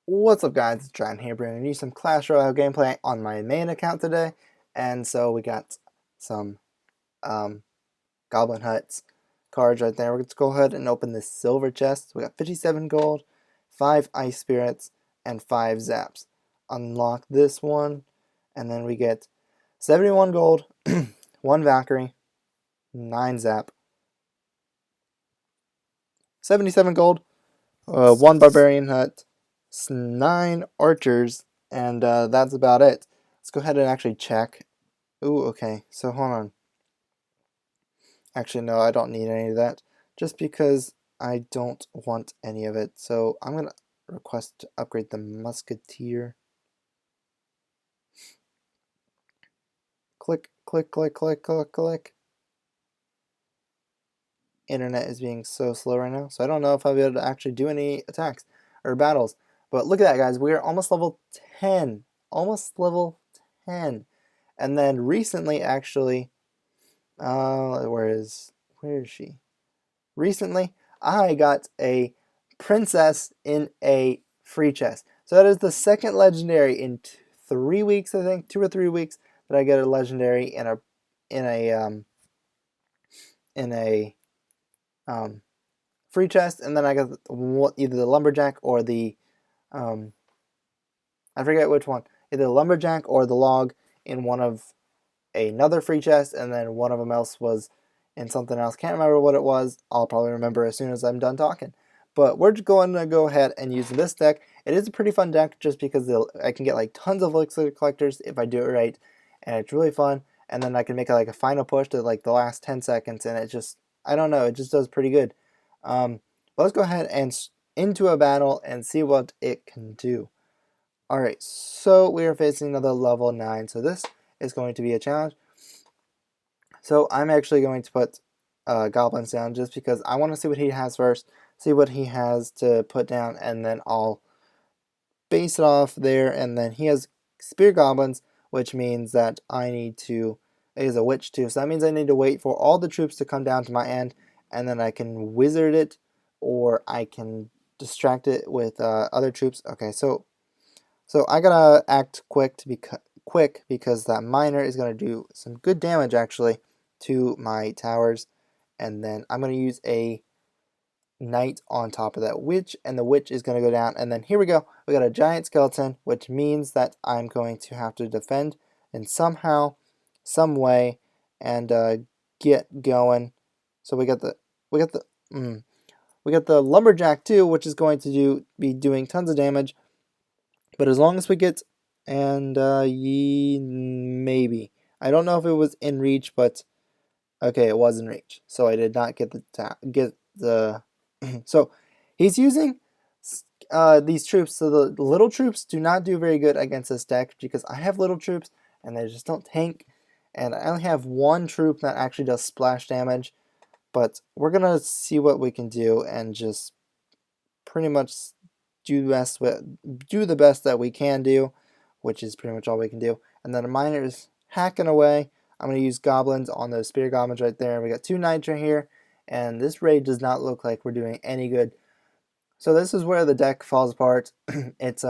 What's up guys, it's John here bringing you some Clash Royale gameplay on my main account today. And so we got some Goblin Huts cards right there. Let's go ahead and open this silver chest. We got 57 gold, 5 ice spirits, and 5 zaps. Unlock this one, and then we get 71 gold, 1 Valkyrie, 9 zap, 77 gold, 1 Barbarian Hut, 9 archers, and that's about it. Let's go ahead and actually check. Ooh, okay, so hold on. Actually, no, I don't need any of that, just because I don't want any of it. So I'm going to request to upgrade the Musketeer. Click, click, click, click, click, click. Internet is being so slow right now, so I don't know if I'll be able to actually do any attacks or battles. But look at that, guys. We are almost level 10. Almost level 10. And then recently, actually, where is she? Recently, I got a princess in a free chest. So that is the second legendary in 3 weeks, I think, 2 or 3 weeks, that I get a legendary in a free chest, and then I got either the lumberjack or the I forget which one, either the lumberjack or the log in one of another free chest, and then one of them else was in something else. Can't remember what it was. I'll probably remember as soon as I'm done talking. But we're just going to go ahead and use this deck. It is a pretty fun deck just because I can get like tons of elixir collectors if I do it right, and it's really fun. And then I can make like a final push to like the last 10 seconds, and it just, I don't know, it just does pretty good. Let's go ahead and into a battle and see what it can do. Alright, so we are facing another level 9, so this is going to be a challenge. So I'm actually going to put goblins down just because I want to see what he has first, see what he has to put down, and then I'll base it off there. And then he has spear goblins, which means that I need to, he has a witch too, so that means I need to wait for all the troops to come down to my end, and then I can wizard it, or I can distract it with other troops. Okay, so I gotta act quick to be quick because that miner is gonna do some good damage actually to my towers, and then I'm gonna use a knight on top of that witch, and the witch is gonna go down. And then here we go. We got a giant skeleton, which means that I'm going to have to defend in somehow, some way, and get going. So we got the lumberjack too, which is going to be doing tons of damage. But as long as we get, and maybe, I don't know if it was in reach, but okay, it was in reach. So I did not get the so he's using these troops. So the little troops do not do very good against this deck because I have little troops and they just don't tank. And I only have one troop that actually does splash damage. But we're gonna see what we can do and just pretty much do the best that we can do, which is pretty much all we can do. And then the miner is hacking away. I'm going to use goblins on those spear goblins right there. We got 2 knights right here, and this raid does not look like we're doing any good. So this is where the deck falls apart. It's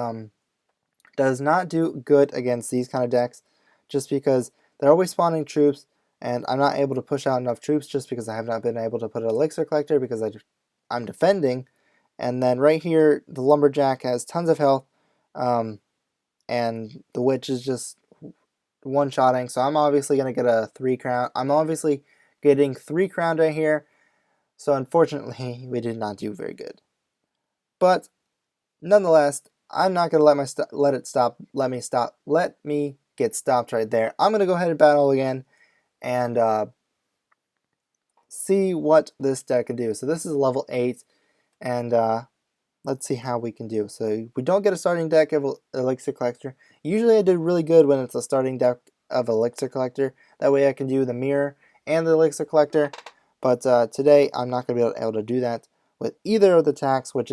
does not do good against these kind of decks, just because they're always spawning troops, and I'm not able to push out enough troops just because I have not been able to put an elixir collector because I'm defending. And then right here, the lumberjack has tons of health, and the witch is just one-shotting. So I'm obviously going to get a 3 crown. I'm obviously getting 3 crown right here. So unfortunately, we did not do very good. But nonetheless, I'm not going to let me get stopped right there. I'm going to go ahead and battle again and see what this deck can do. So this is level 8. And let's see how we can do. So we don't get a starting deck of Elixir Collector. Usually I do really good when it's a starting deck of Elixir Collector. That way I can do the Mirror and the Elixir Collector. But today I'm not going to be able to do that with either of the attacks, which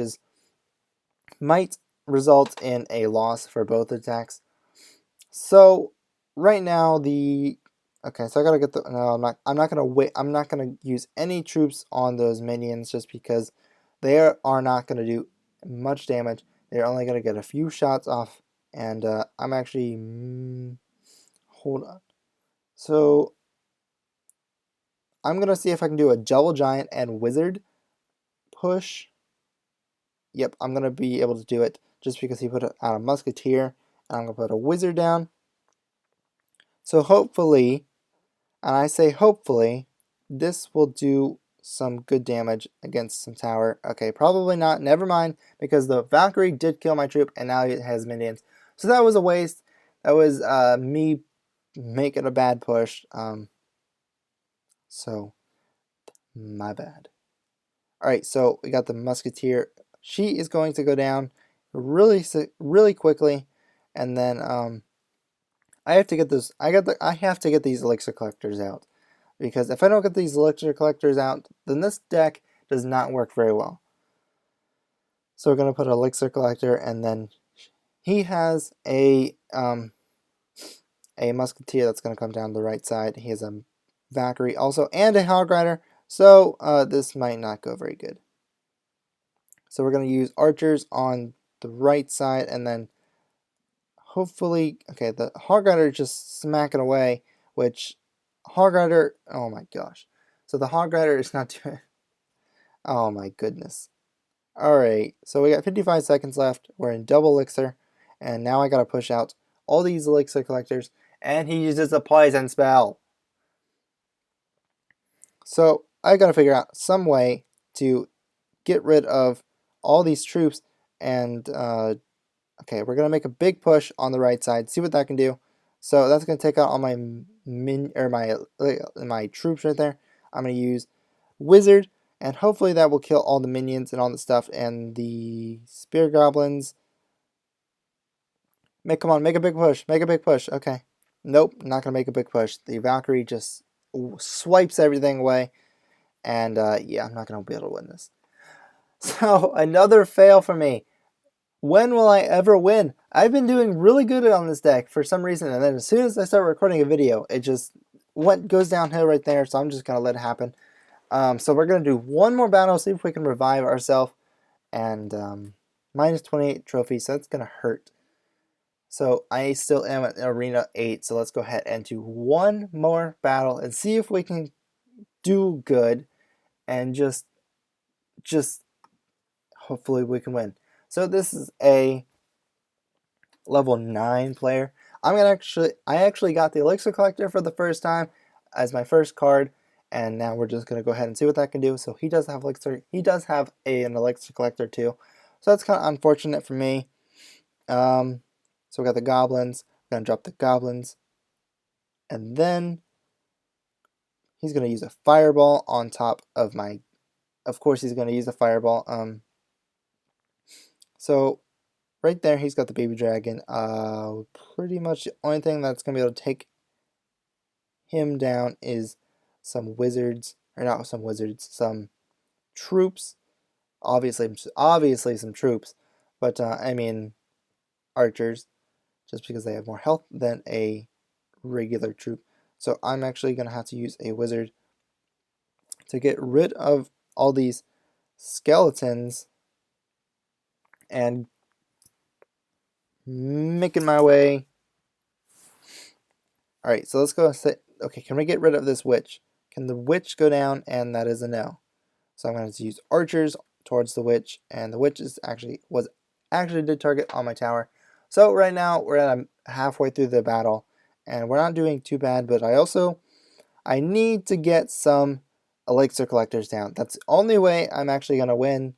might result in a loss for both attacks. So right now the Okay, so I gotta get the. No, I'm not. I'm not gonna wait. I'm not gonna use any troops on those minions just because they are not gonna do much damage. They're only gonna get a few shots off, and I'm actually. Hold on. So I'm gonna see if I can do a Jubble Giant and Wizard push. Yep, I'm gonna be able to do it just because he put out a Musketeer, and I'm gonna put a Wizard down. So hopefully, and I say hopefully, this will do some good damage against some tower. Okay, probably not. Never mind, because the Valkyrie did kill my troop, and now it has minions. So that was a waste. That was me making a bad push. So my bad. All right, so we got the Musketeer. She is going to go down really quickly, and then I have to get this. I have to get these elixir collectors out, because if I don't get these elixir collectors out, then this deck does not work very well. So we're gonna put an elixir collector, and then he has a Musketeer that's gonna come down the right side. He has a Valkyrie also and a Hog Rider. So this might not go very good. So we're going to use archers on the right side, and then hopefully, okay, the Hog Rider is just smacking away, which Hog Rider, oh my gosh. So the Hog Rider is not doing, oh my goodness. Alright, so we got 55 seconds left. We're in double elixir, and now I got to push out all these elixir collectors, and he uses a poison spell. So I got to figure out some way to get rid of all these troops, and okay, we're gonna make a big push on the right side. See what that can do. So that's gonna take out all my my troops right there. I'm gonna use Wizard, and hopefully that will kill all the minions and all the stuff and the spear goblins. Come on, make a big push. Make a big push. Okay. Nope, not gonna make a big push. The Valkyrie just swipes everything away, and yeah, I'm not gonna be able to win this. So another fail for me. When will I ever win? I've been doing really good on this deck for some reason, and then as soon as I start recording a video, it just goes downhill right there, so I'm just going to let it happen. So we're going to do one more battle, see if we can revive ourselves, and minus 28 trophies, so that's going to hurt. So I still am at Arena 8, so let's go ahead and do one more battle and see if we can do good, and just hopefully we can win. So this is a level 9 player. I actually got the elixir collector for the first time as my first card, and now we're just gonna go ahead and see what that can do. So he does have elixir. He does have an elixir collector too. So that's kind of unfortunate for me. So we got the goblins. We're gonna drop the goblins, and then he's gonna use a fireball on top of my. Of course, he's gonna use a fireball. So right there, he's got the baby dragon. Pretty much the only thing that's going to be able to take him down is some wizards, or not some wizards, some troops. Obviously some troops, but I mean archers, just because they have more health than a regular troop. So I'm actually going to have to use a wizard to get rid of all these skeletons and making my way. Alright, so let's go and say, okay, can we get rid of this witch? Can the witch go down? And that is a no. So I'm going to use archers towards the witch, and the witch is actually did target on my tower. So right now we're at halfway through the battle, and we're not doing too bad, but I need to get some elixir collectors down. That's the only way I'm actually going to win.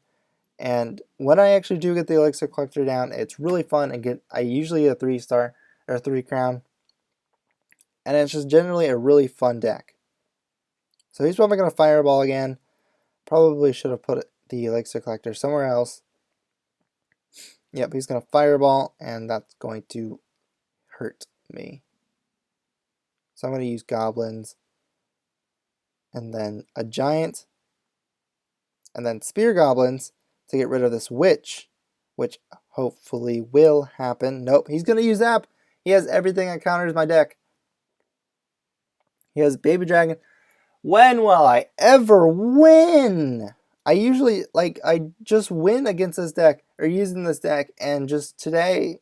And when I actually do get the elixir collector down, it's really fun, and I usually get a 3-star or 3 crown. And it's just generally a really fun deck. So he's probably going to fireball again. Probably should have put the elixir collector somewhere else. Yep, he's going to fireball, and that's going to hurt me. So I'm going to use goblins, and then a giant, and then spear goblins to get rid of this witch, which hopefully will happen. Nope, he's going to use Zap. He has everything that counters my deck. He has Baby Dragon. When will I ever win? I usually, I just win against this deck, or using this deck, and just today,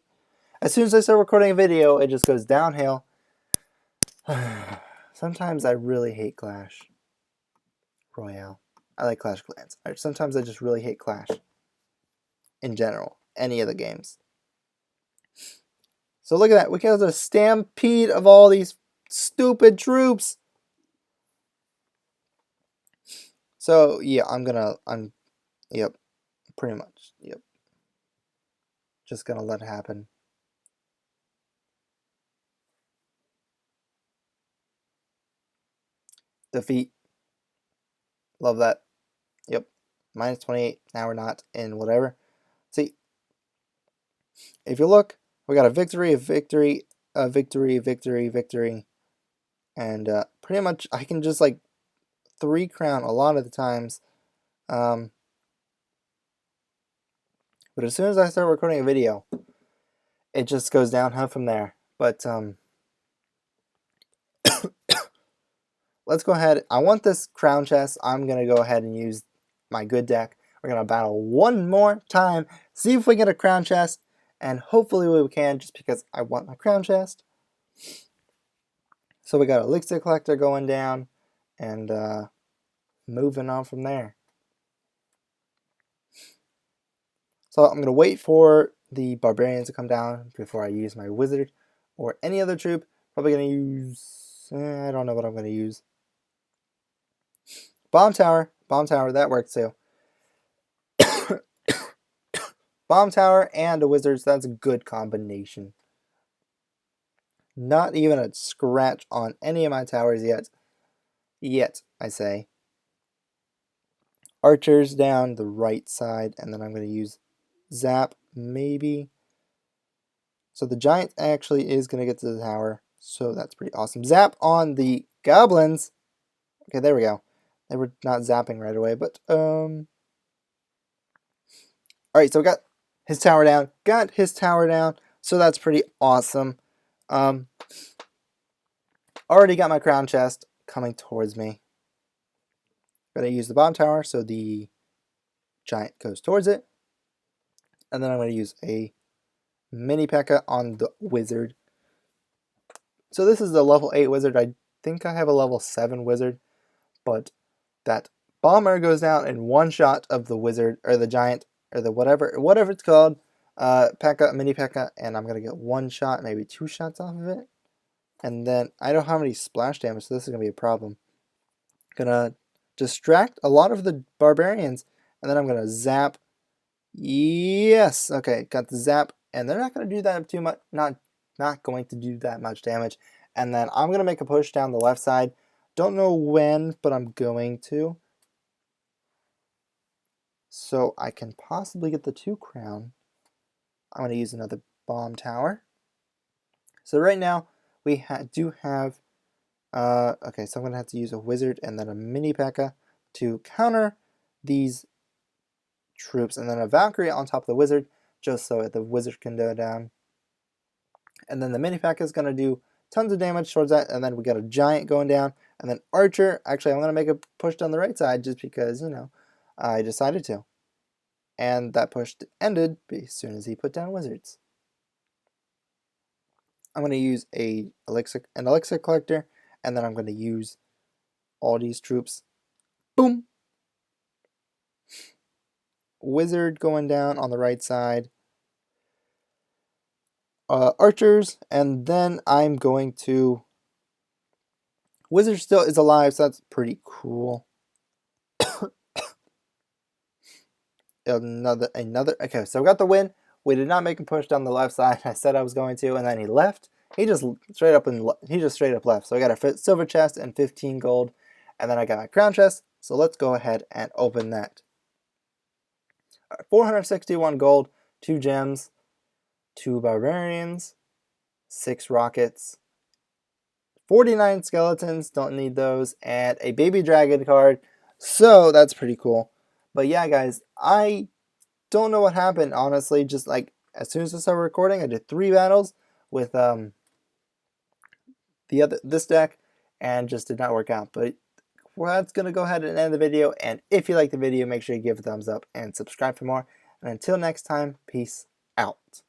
as soon as I start recording a video, it just goes downhill. Sometimes I really hate Clash Royale. I like Clash Clans. Sometimes I just really hate Clash. In general. Any of the games. So look at that. We got a stampede of all these stupid troops. So, yeah, yep, pretty much, yep. Just gonna let it happen. Defeat. Love that. Yep. Minus 28. Now we're not in whatever. See, if you look, we got a victory, a victory, a victory, victory, victory. And pretty much I can just like 3 crown a lot of the times. But as soon as I start recording a video, it just goes downhill from there. But let's go ahead. I want this crown chest. I'm going to go ahead and use my good deck. We're going to battle one more time. See if we get a crown chest. And hopefully we can, just because I want my crown chest. So we got Elixir Collector going down. And moving on from there. So I'm going to wait for the Barbarians to come down before I use my Wizard or any other troop. Probably going to use... I don't know what I'm going to use. Bomb Tower, that works too. Bomb Tower and a Wizard, so that's a good combination. Not even a scratch on any of my towers yet. Yet, I say. Archers down the right side, and then I'm going to use Zap, maybe. So the Giant actually is going to get to the tower, so that's pretty awesome. Zap on the Goblins. Okay, there we go. They were not zapping right away, but, Alright, so we got his tower down. So that's pretty awesome. Already got my crown chest coming towards me. Gonna use the bomb tower so the Giant goes towards it. And then I'm gonna use a mini P.E.K.K.A. on the Wizard. So this is the level 8 Wizard. I think I have a level 7 Wizard, but that bomber goes down in one shot of the Wizard, or the Giant, or the whatever it's called, P.E.K.K.A., mini P.E.K.K.A., and I'm gonna get one shot, maybe 2 shots off of it. And then I don't have any splash damage, so this is gonna be a problem. Gonna distract a lot of the Barbarians, and then I'm gonna zap. Yes, okay, got the zap, and they're not gonna do that too much. Not going to do that much damage. And then I'm gonna make a push down the left side. Don't know when, but I'm going to. So I can possibly get the 2 crown. I'm gonna use another bomb tower. So right now we do have. Okay, so I'm gonna have to use a Wizard and then a mini P.E.K.K.A. to counter these troops, and then a Valkyrie on top of the Wizard, just so the Wizard can go down. And then the mini P.E.K.K.A. is gonna do tons of damage towards that, and then we got a Giant going down, and then Archer. Actually, I'm gonna make a push down the right side just because, you know, I decided to. And that push ended as soon as he put down Wizards. I'm gonna use an Elixir Collector, and then I'm gonna use all these troops. Boom! Wizard going down on the right side. Archers, and then I'm going to... Wizard still is alive, so that's pretty cool. another... Okay, so we got the win. We did not make a push down the left side. I said I was going to, and then he left. He just straight up left. So I got a silver chest and 15 gold, and then I got my crown chest. So let's go ahead and open that. 461 gold, 2 gems, 2 barbarians, 6 rockets, 49 skeletons, don't need those, and a baby dragon card. So that's pretty cool. But yeah, guys, I don't know what happened, honestly. Just like as soon as I started recording, I did 3 battles with this deck, and just did not work out. But that's going to go ahead and end the video, and if you like the video, make sure you give it a thumbs up and subscribe for more. And until next time, peace out.